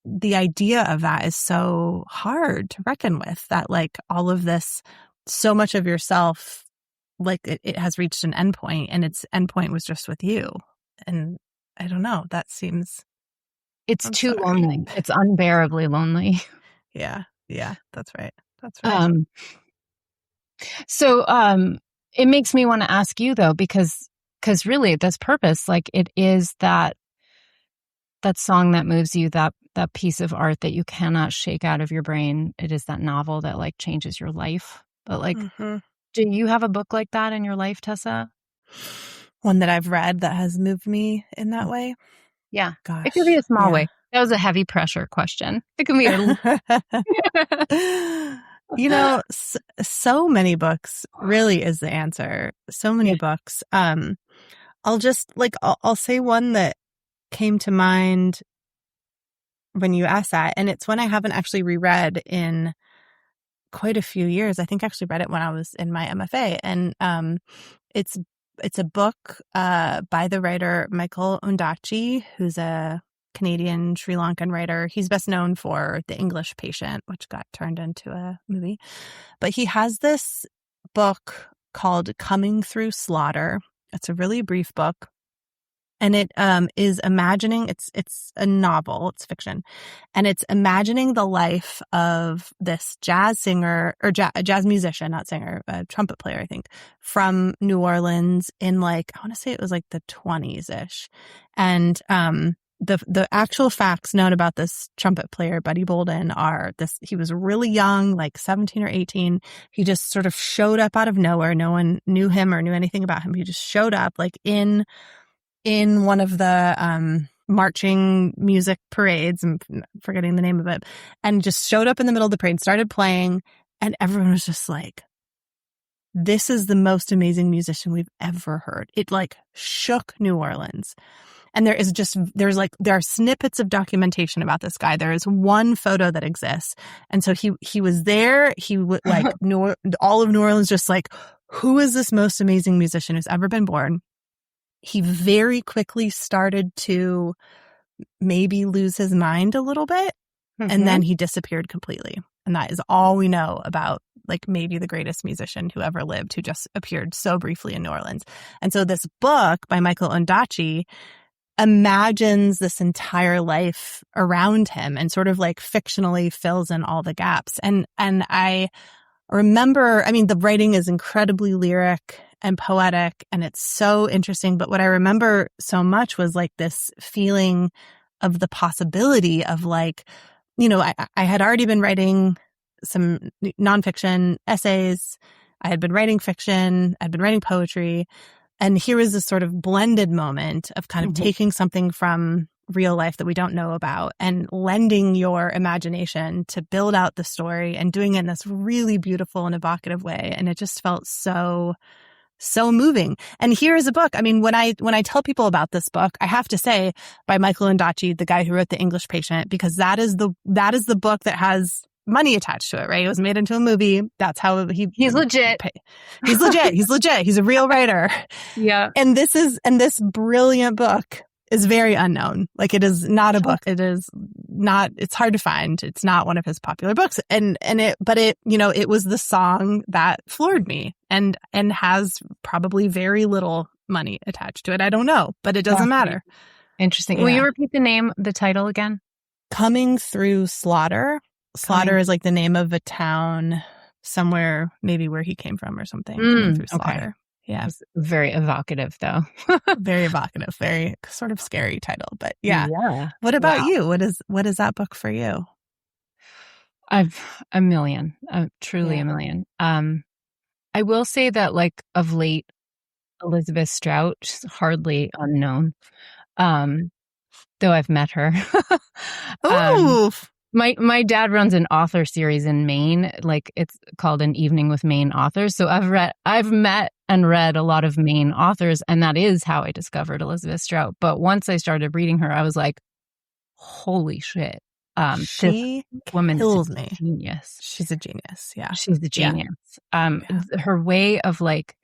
A: the idea of that is so hard to reckon with, that all of this, so much of yourself, it has reached an endpoint, and its endpoint was just with you. And I don't know, that seems...
B: It's too lonely. It's unbearably lonely.
A: Yeah, that's right.
B: So it makes me want to ask you though, because really this purpose, it is that song that moves you, that piece of art that you cannot shake out of your brain. It is that novel that changes your life. But do you have a book like that in your life, Tessa?
A: One that I've read that has moved me in that way?
B: Yeah.
A: Gosh.
B: It could be a small way. That was a heavy pressure question. It could be
A: so many books really is the answer. So many books. I'll just I'll say one that came to mind when you asked that, and it's one I haven't actually reread in quite a few years. I think I actually read it when I was in my MFA, and it's it's a book by the writer Michael Ondaatje, who's a Canadian Sri Lankan writer. He's best known for The English Patient, which got turned into a movie. But he has this book called Coming Through Slaughter. It's a really brief book. And it is imagining, it's a novel, it's fiction, and it's imagining the life of this jazz singer, or jazz musician, not singer, a trumpet player, I think, from New Orleans in like, I want to say it was like the 20s-ish. And the actual facts known about this trumpet player, Buddy Bolden, are this: he was really young, like 17 or 18. He just sort of showed up out of nowhere. No one knew him or knew anything about him. He just showed up like in one of the marching music parades, I'm forgetting the name of it, and just showed up in the middle of the parade, started playing, and everyone was just like, this is the most amazing musician we've ever heard. It like shook New Orleans. And there are snippets of documentation about this guy. There is one photo that exists. And so he was there. He would like all of New Orleans just like, who is this most amazing musician who's ever been born? He very quickly started to maybe lose his mind a little bit, and then he disappeared completely. And that is all we know about like maybe the greatest musician who ever lived, who just appeared so briefly in New Orleans. And so this book by Michael Ondaatje imagines this entire life around him and sort of like fictionally fills in all the gaps. And I remember, I mean, the writing is incredibly lyric and poetic, and it's so interesting. But what I remember so much was like this feeling of the possibility of like, you know, I had already been writing some nonfiction essays. I had been writing fiction. I'd been writing poetry. And here was this sort of blended moment of kind of taking something from real life that we don't know about and lending your imagination to build out the story and doing it in this really beautiful and evocative way. And it just felt so moving. And here is a book. I mean, when I tell people about this book, I have to say by Michael Ondaatje, the guy who wrote The English Patient, because that is the book that has money attached to it, right? It was made into a movie. That's how
B: he's legit.
A: He's legit. He's legit. He's a real writer.
B: Yeah.
A: And this brilliant book is very unknown. Like, it is not a book. It is not, it's hard to find. It's not one of his popular books. But it, you know, it was the song that floored me and has probably very little money attached to it. I don't know, but it doesn't matter.
B: Interesting. Yeah. Will you repeat the title again?
A: Coming Through Slaughter. Slaughter is like the name of a town somewhere, maybe where he came from or something. Coming Through Slaughter. Okay. Yeah.
B: It's very evocative, though.
A: Very evocative, very sort of scary title, but yeah. What about you? What is that book for you?
B: I've a million, truly a million. I will say that, like, of late, Elizabeth Strout, she's hardly unknown, though I've met her.
A: Oof.
B: My dad runs an author series in Maine, like it's called An Evening with Maine Authors. So I've met and read a lot of Maine authors, and that is how I discovered Elizabeth Strout. But once I started reading her, I was like, holy shit.
A: She kills me.
B: Genius.
A: She's a genius. Yeah.
B: She's a genius. Her way of like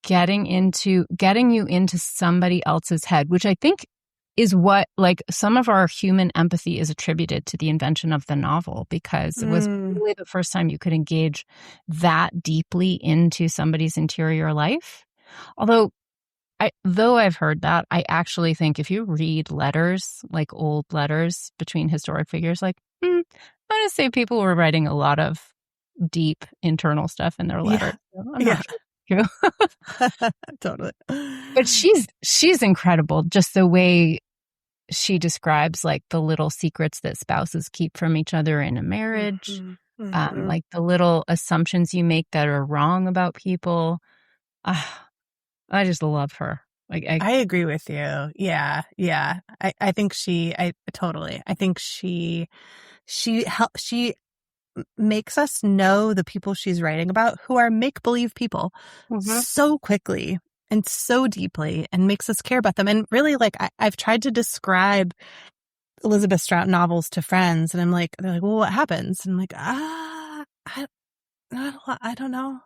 B: getting you into somebody else's head, which I think is what, like, some of our human empathy is attributed to the invention of the novel, because it was really the first time you could engage that deeply into somebody's interior life. Although I've heard that, I actually think if you read letters, like old letters between historic figures, like, I'm going to say people were writing a lot of deep internal stuff in their letters. Yeah. So I'm not sure.
A: Totally.
B: But she's incredible. Just the way she describes like the little secrets that spouses keep from each other in a marriage, like the little assumptions you make that are wrong about people. I just love her. Like
A: I agree with you. Yeah. I think totally. I think she makes us know the people she's writing about, who are make-believe people, so quickly and so deeply, and makes us care about them. And really, like, I've tried to describe Elizabeth Strout novels to friends, and they're like, well, what happens? And I'm like, not a lot. I don't know.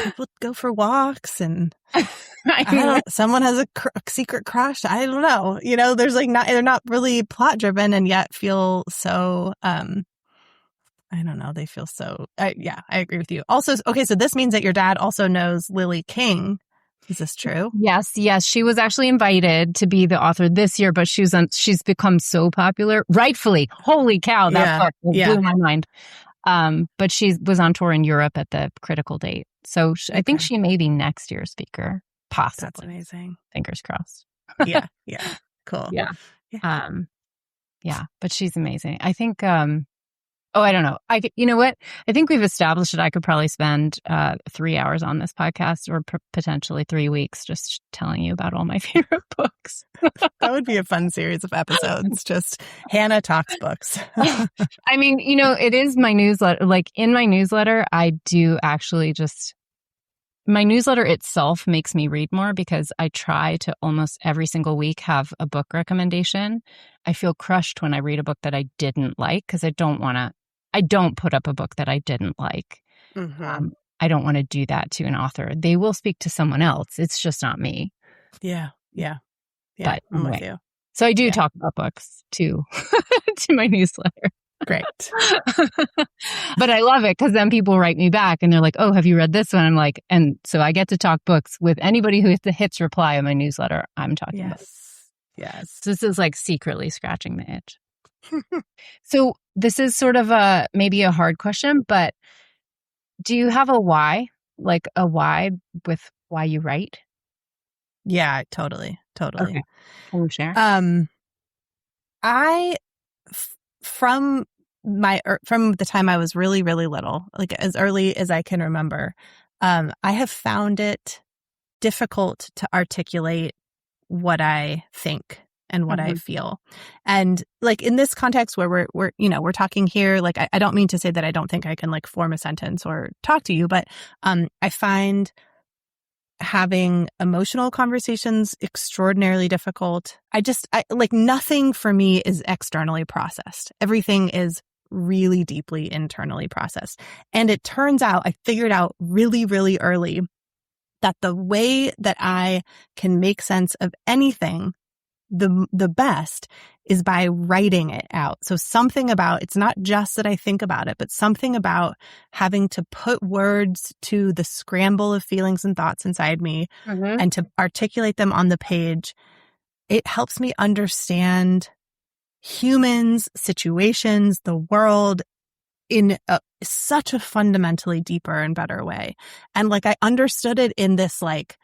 A: People go for walks and
B: I mean,
A: someone has a secret crush. I don't know. There's like they're not really plot driven and yet feel so, I don't know. They feel so, yeah, I agree with you. Also, okay, so this means that your dad also knows Lily King. Is this true?
B: Yes. She was actually invited to be the author this year, but she's become so popular. Rightfully. Holy cow, that book blew my mind. But she was on tour in Europe at the critical date. So I think she may be next year's speaker. Possibly.
A: That's amazing.
B: Fingers crossed.
A: Yeah. Cool.
B: Yeah. But she's amazing. I think, I don't know. You know what? I think we've established that I could probably spend 3 hours on this podcast or potentially 3 weeks just telling you about all my favorite books.
A: That would be a fun series of episodes. Just Hannah talks books.
B: I mean, it is my newsletter. Like in my newsletter, I do actually my newsletter itself makes me read more because I try to almost every single week have a book recommendation. I feel crushed when I read a book that I didn't like because I don't put up a book that I didn't like.
A: Mm-hmm.
B: I don't want to do that to an author. They will speak to someone else. It's just not me.
A: Yeah.
B: But
A: I'm with you.
B: So I do talk about books too, to my newsletter.
A: Great.
B: But I love it because then people write me back and they're like, oh, have you read this one? I'm like, and so I get to talk books with anybody who hits reply on my newsletter. I'm talking about.
A: Yes.
B: So this is like secretly scratching the itch. So this is sort of maybe a hard question, but do you have a why? Like a why with why you write?
A: Yeah, totally.
B: Okay. Can you share?
A: From the time I was really, really little, like as early as I can remember, I have found it difficult to articulate what I think and what I feel. And like in this context where we're talking here, like I don't mean to say that I don't think I can like form a sentence or talk to you, but I find having emotional conversations extraordinarily difficult. I like nothing for me is externally processed. Everything is really deeply internally processed. And it turns out I figured out really, really early that the way that I can make sense of anything the best is by writing it out. So something about, it's not just that I think about it, but something about having to put words to the scramble of feelings and thoughts inside me and to articulate them on the page. It helps me understand humans, situations, the world in such a fundamentally deeper and better way. And like I understood it in this like,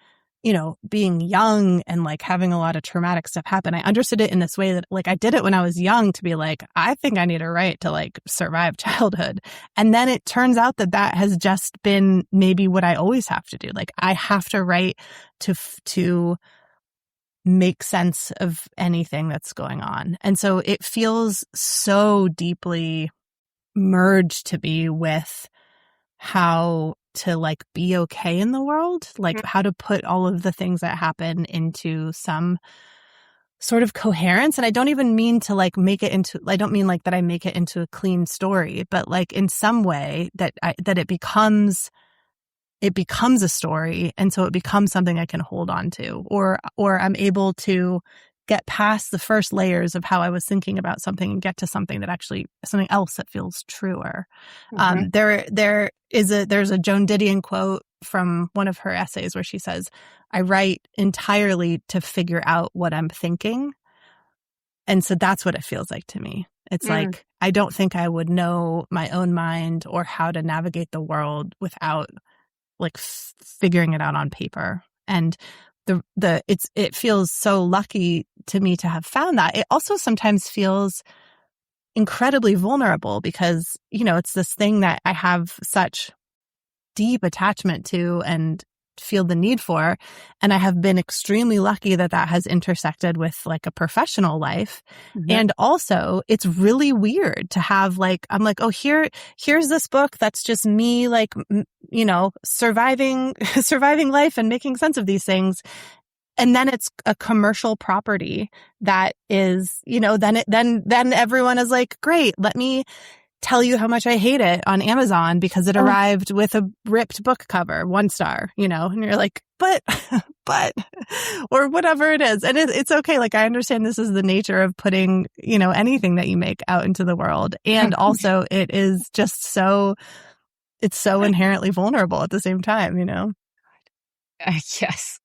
A: being young and like having a lot of traumatic stuff happen. I understood it in this way that like I did it when I was young to be like, I think I need a right to like survive childhood. And then it turns out that has just been maybe what I always have to do. Like I have to write to make sense of anything that's going on. And so it feels so deeply merged to me with how to like be okay in the world, like how to put all of the things that happen into some sort of coherence. And I don't even mean to like I don't mean like that I make it into a clean story, but like in some way that it becomes a story. And so it becomes something I can hold on to, or I'm able to get past the first layers of how I was thinking about something and get to something else that feels truer. There's a Joan Didion quote from one of her essays where she says, I write entirely to figure out what I'm thinking. And so that's what it feels like to me. It's like, I don't think I would know my own mind or how to navigate the world without like figuring it out on paper. And it feels so lucky to me to have found that. It also sometimes feels incredibly vulnerable because, it's this thing that I have such deep attachment to and feel the need for. And I have been extremely lucky that has intersected with like a professional life. And also it's really weird to have like, I'm like, oh, here's this book that's just me like, surviving life and making sense of these things. And then it's a commercial property that is, then everyone is like, great, let me tell you how much I hate it on Amazon because it arrived with a ripped book cover, 1 star, and you're like, but, or whatever it is. And it's okay. Like, I understand this is the nature of putting, anything that you make out into the world. And also it is just it's so inherently vulnerable at the same time,
B: Yes.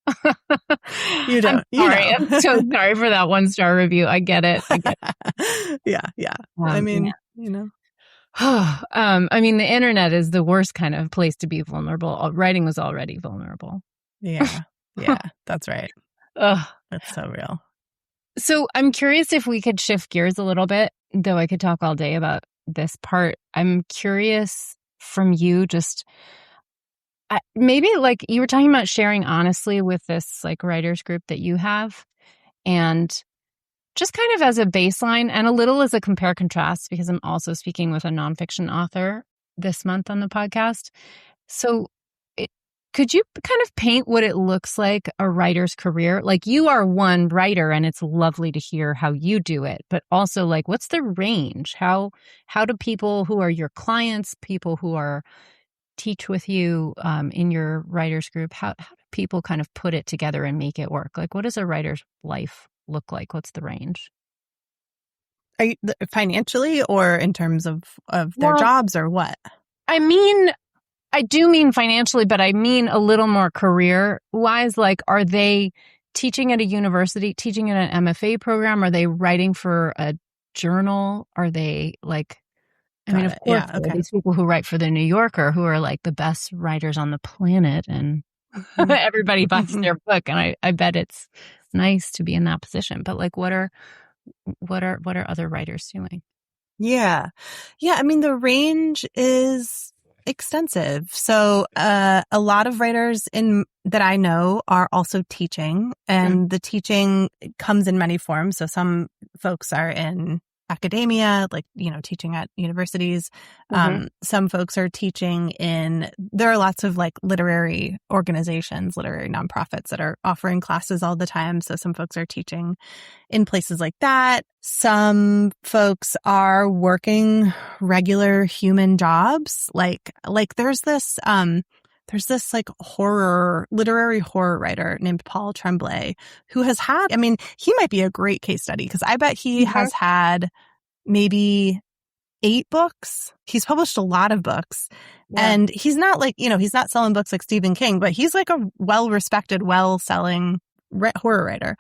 A: You don't.
B: I'm so sorry for that 1-star review. I get it.
A: Yeah. I mean,
B: I mean, the internet is the worst kind of place to be vulnerable. Writing was already vulnerable.
A: Yeah, that's right.
B: Ugh.
A: That's so real.
B: So I'm curious if we could shift gears a little bit, though I could talk all day about this part. I'm curious from you, just maybe like you were talking about sharing honestly with this like writers group that you have, and just kind of as a baseline and a little as a compare contrast, because I'm also speaking with a nonfiction author this month on the podcast. So could you kind of paint what it looks like a writer's career? Like, you are one writer and it's lovely to hear how you do it, but also like, what's the range? How do people who are your clients, people who are teach with you in your writer's group, how do people kind of put it together and make it work? Like, what does a writer's life look like? What's the range?
A: Are you financially or in terms of their jobs or what?
B: I mean, I do mean financially, but I mean a little more career-wise. Like, are they teaching at a university, teaching at an MFA program? Are they writing for a journal? Are they like, I mean, of course, there are these people who write for the New Yorker who are like the best writers on the planet, and everybody buys their book. And I bet it's nice to be in that position. But like, what are other writers doing?
A: Yeah. I mean, the range is extensive. So a lot of writers that I know are also teaching, and the teaching comes in many forms. So some folks are in academia, like, teaching at universities. Some folks are teaching there are lots of like literary organizations, literary nonprofits that are offering classes all the time. So some folks are teaching in places like that. Some folks are working regular human jobs. Like there's this like literary horror writer named Paul Tremblay who has had, I mean, he might be a great case study because I bet he has had maybe 8 books. He's published a lot of books, and he's not like, he's not selling books like Stephen King, but he's like a well-respected, well-selling horror writer.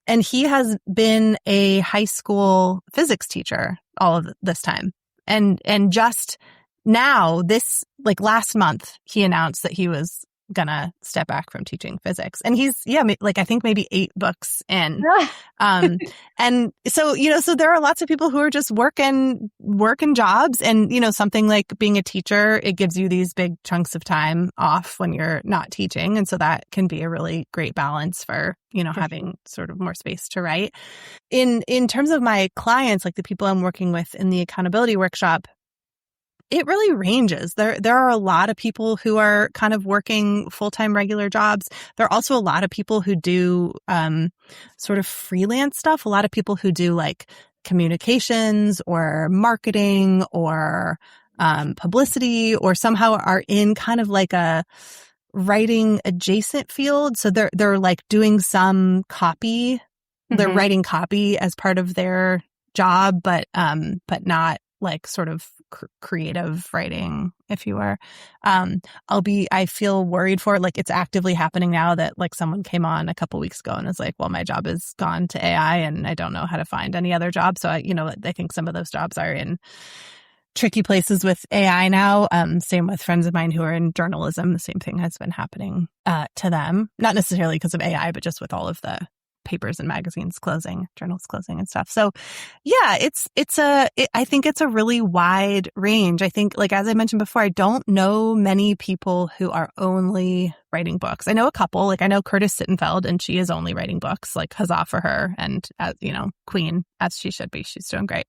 A: And he has been a high school physics teacher all of this time. And just now, like last month, he announced that he was gonna step back from teaching physics. And he's, like I think maybe 8 books in. And so, so there are lots of people who are just working jobs, and, something like being a teacher, it gives you these big chunks of time off when you're not teaching. And so that can be a really great balance for, having sort of more space to write. In terms of my clients, like the people I'm working with in the accountability workshop, it really ranges. There are a lot of people who are kind of working full-time regular jobs. There are also a lot of people who do sort of freelance stuff. A lot of people who do like communications or marketing or publicity, or somehow are in kind of like a writing adjacent field. So they're like doing some copy. They're writing copy as part of their job, but not like sort of creative writing, if you were. I feel worried for it. Like, it's actively happening now that like someone came on a couple weeks ago and is like, well, my job is gone to AI and I don't know how to find any other job. So I think some of those jobs are in tricky places with AI now. Same with friends of mine who are in journalism. The same thing has been happening to them, not necessarily because of AI, but just with all of the papers and magazines closing, journals closing and stuff. So yeah, I think it's a really wide range. I think, like, as I mentioned before, I don't know many people who are only writing books. I know a couple, like I know Curtis Sittenfeld, and she is only writing books, like huzzah for her. And queen, as she should be. She's doing great.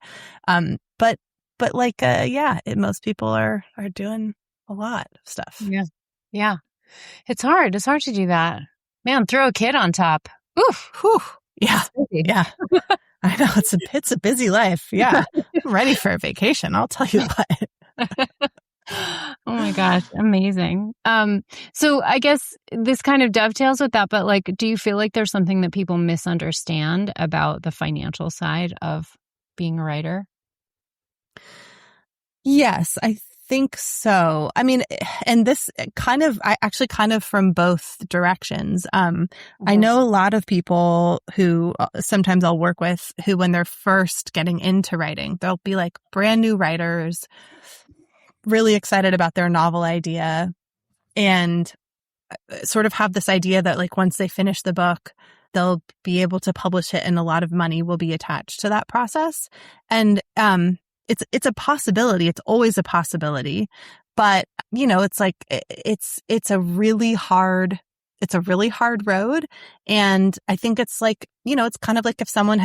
A: But like, most people are doing a lot of stuff.
B: Yeah. It's hard to do that. Man, throw a kid on top. Oof.
A: Whew. Yeah. I know it's a busy life. Yeah. I'm ready for a vacation. I'll tell you what.
B: Oh my gosh, amazing. So I guess this kind of dovetails with that, but like, do you feel like there's something that people misunderstand about the financial side of being a writer?
A: Yes, I think so. I mean, and this I actually kind of from both directions. I know a lot of people who sometimes I'll work with who, when they're first getting into writing, they'll be like brand new writers, really excited about their novel idea, and sort of have this idea that like once they finish the book, they'll be able to publish it and a lot of money will be attached to that process. And it's a possibility. It's always a possibility. But, you know, it's like it's a really hard road. And I think it's like, you know, it's kind of like if someone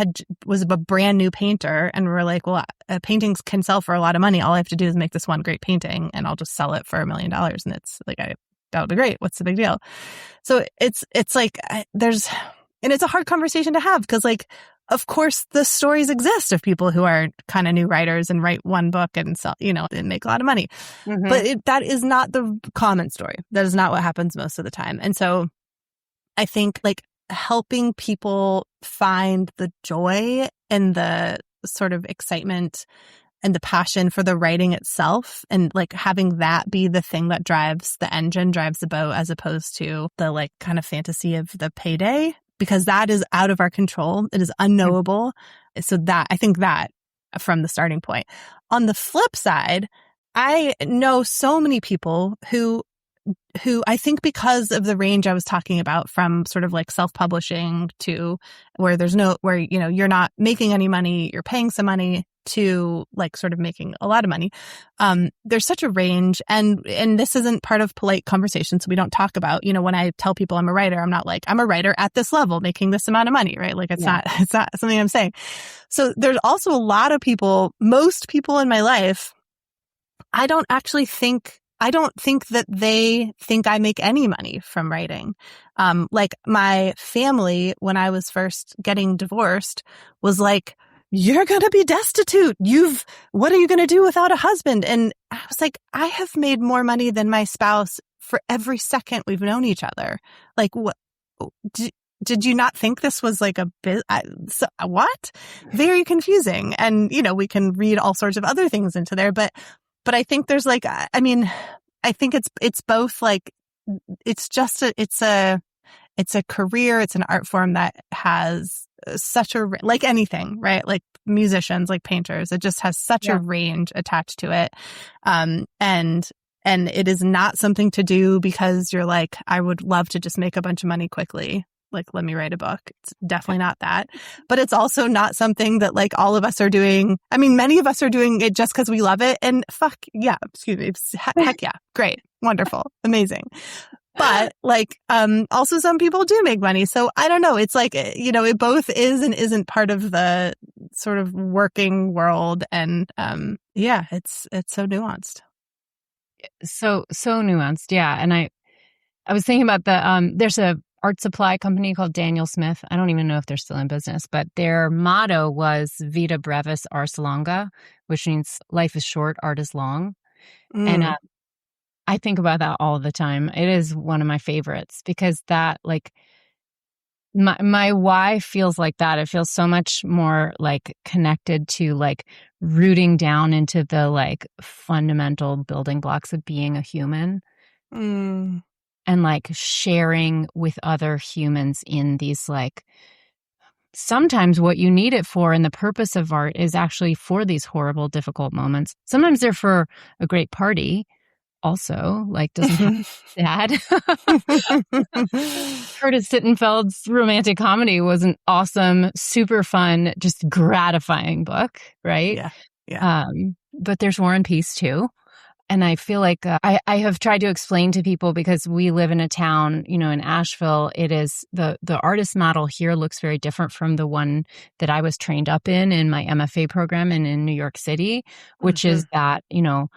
A: was a brand new painter and we're like, well, paintings can sell for a lot of money. All I have to do is make this one great painting and I'll just sell it for $1 million. And it's like, that would be great. What's the big deal? So it's like and it's a hard conversation to have because, like, of course, the stories exist of people who are kind of new writers and write one book and sell, you know, and make a lot of money. Mm-hmm. But that is not the common story. That is not what happens most of the time. And so I think like helping people find the joy and the sort of excitement and the passion for the writing itself, and like having that be the thing that drives the engine, drives the boat, as opposed to the like kind of fantasy of the payday, because that is out of our control. It is unknowable. So that, I think that from the starting point. On the flip side, I know so many people who I think, because of the range I was talking about, from sort of like self-publishing to where you know, you're not making any money, you're paying some money, to like sort of making a lot of money. There's such a range, and this isn't part of polite conversation. So we don't talk about, you know, when I tell people I'm a writer, I'm not like, I'm a writer at this level making this amount of money, right? Like it's not something I'm saying. So there's also a lot of people, most people in my life, I don't think that they think I make any money from writing. Like my family, when I was first getting divorced, was like, you're going to be destitute. What are you going to do without a husband? And I was like, I have made more money than my spouse for every second we've known each other. Like, what? Did you not think this was like what? Very confusing. And, you know, we can read all sorts of other things into there, but I think there's like, I mean, I think it's both like, it's a career, it's an art form that has such like anything, right? Like musicians, like painters, it just has such a range attached to it. And it is not something to do because you're like, I would love to just make a bunch of money quickly. Like, let me write a book. It's definitely not that. But it's also not something that like all of us are doing. I mean, many of us are doing it just because we love it. And heck yeah, great, wonderful, amazing. But like, also some people do make money. So I don't know. It's like, you know, it both is and isn't part of the sort of working world. And it's so nuanced.
B: So nuanced. Yeah. And I was thinking about there's a art supply company called Daniel Smith. I don't even know if they're still in business, but their motto was Vita Brevis Ars Longa, which means life is short, art is long. And I think about that all the time. It is one of my favorites because that, like, my why feels like that. It feels so much more like connected to like rooting down into the like fundamental building blocks of being a human. And like sharing with other humans in these, like, sometimes what you need it for and the purpose of art is actually for these horrible, difficult moments. Sometimes they're for a great party also, like, doesn't have to be sad. Curtis Sittenfeld's romantic comedy was an awesome, super fun, just gratifying book, right?
A: Yeah.
B: But there's War and Peace too. And I feel like I have tried to explain to people, because we live in a town, you know, in Asheville, it is the artist model here looks very different from the one that I was trained up in my MFA program and in New York City, which is that, you know,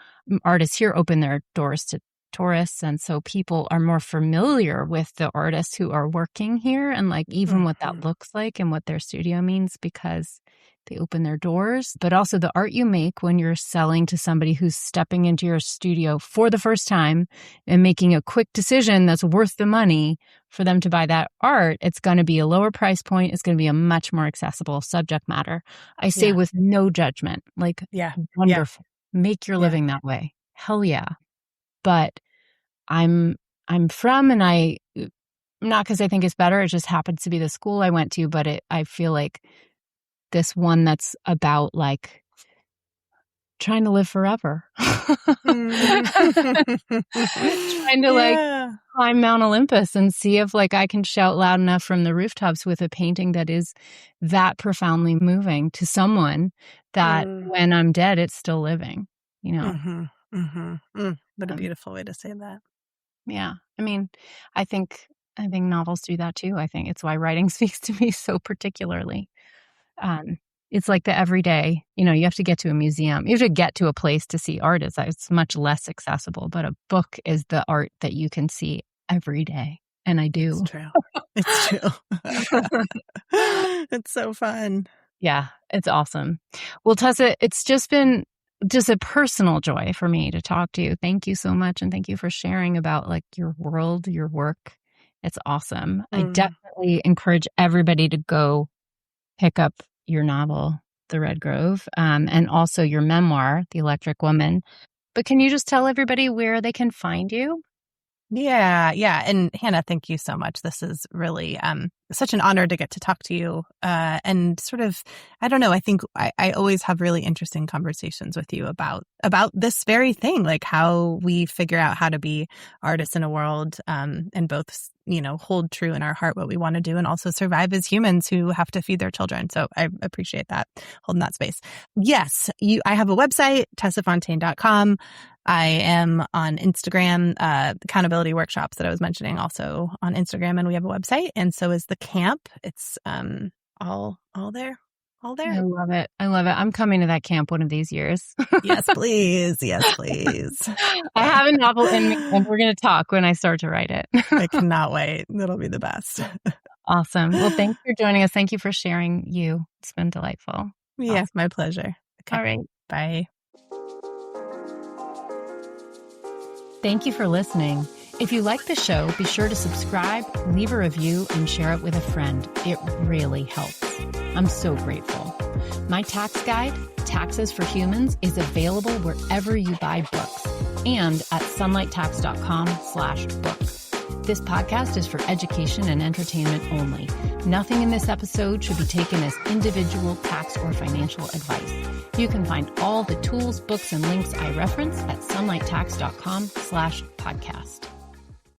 B: artists here open their doors to tourists. And so people are more familiar with the artists who are working here and like even what that looks like and what their studio means because they open their doors. But also the art you make when you're selling to somebody who's stepping into your studio for the first time and making a quick decision that's worth the money for them to buy that art, it's going to be a lower price point. It's going to be a much more accessible subject matter. I say with no judgment, like wonderful. Make your living that way. Hell yeah. But I'm from, and I, not because I think it's better, it just happens to be the school I went to, but I feel like this one that's about like trying to live forever. Trying to like climb Mount Olympus and see if like I can shout loud enough from the rooftops with a painting that is that profoundly moving to someone that when I'm dead, it's still living, you know?
A: What a beautiful way to say that.
B: Yeah. I mean, I think novels do that too. I think it's why writing speaks to me so particularly. It's like the everyday, you know, you have to get to a museum. You have to get to a place to see art. It's much less accessible, but a book is the art that you can see every day. And I do.
A: It's true. It's true. It's so fun.
B: Yeah, it's awesome. Well, Tessa, it's just been just a personal joy for me to talk to you. Thank you so much. And thank you for sharing about like your world, your work. It's awesome. I definitely encourage everybody to go pick up your novel, The Red Grove, and also your memoir, The Electric Woman. But can you just tell everybody where they can find you?
A: Yeah. And Hannah, thank you so much. This is really such an honor to get to talk to you. And sort of, I don't know, I think I always have really interesting conversations with you about this very thing, like how we figure out how to be artists in a world and both, you know, hold true in our heart what we want to do and also survive as humans who have to feed their children. So I appreciate that, holding that space. Yes, I have a website, tessafontaine.com. I am on Instagram, accountability workshops that I was mentioning also on Instagram, and we have a website, and so is the camp. It's all there.
B: I love it. I'm coming to that camp one of these years.
A: Yes, please. Yes, please.
B: I have a novel in me, and we're going to talk when I start to write it.
A: I cannot wait. That'll be the best.
B: Awesome. Well, thanks for joining us. Thank you for sharing you. It's been delightful.
A: Yes, awesome. My pleasure. Okay.
B: All right.
A: Bye.
B: Thank you for listening. If you like the show, be sure to subscribe, leave a review, and share it with a friend. It really helps. I'm so grateful. My tax guide, Taxes for Humans, is available wherever you buy books and at sunlighttax.com/book. This podcast is for education and entertainment only. Nothing in this episode should be taken as individual tax or financial advice. You can find all the tools, books, and links I reference at sunlighttax.com/podcast.